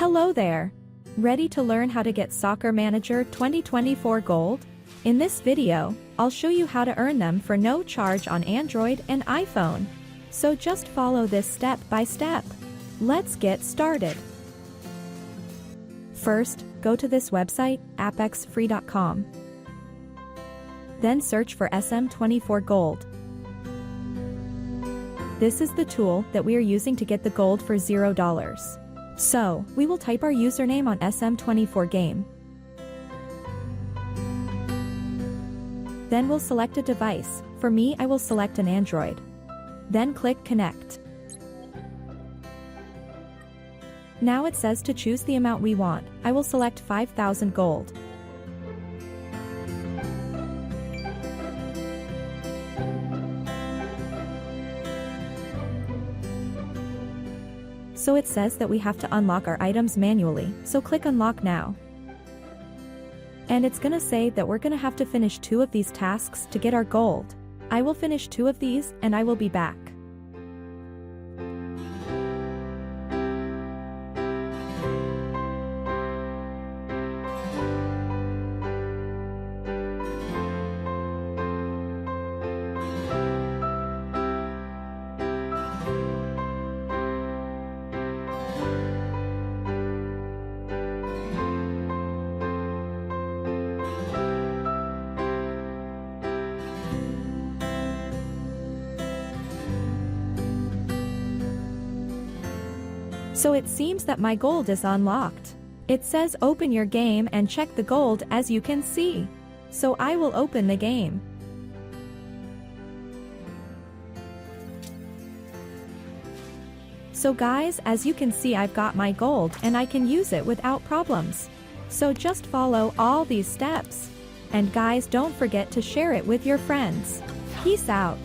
Hello there! Ready to learn how to get Soccer Manager 2024 Gold? In this video, I'll show you how to earn them for no charge on Android and iPhone. So just follow this step by step. Let's get started. First, go to this website, apexfree.com. Then search for SM24 Gold. This is the tool that we are using to get the gold for $0. So, we will type our username on SM24 game. Then we'll select a device. For me, I will select an Android. Then click Connect. Now it says to choose the amount we want. I will select 5,000 gold. So it says that we have to unlock our items manually, so click Unlock Now. And it's gonna say that we're gonna have to finish 2 of these tasks to get our gold. I will finish 2 of these and I will be back. So it seems that my gold is unlocked. It says open your game and check the gold as you can see. So I will open the game. So guys, as you can see, I've got my gold and I can use it without problems. So just follow all these steps. And guys, don't forget to share it with your friends. Peace out.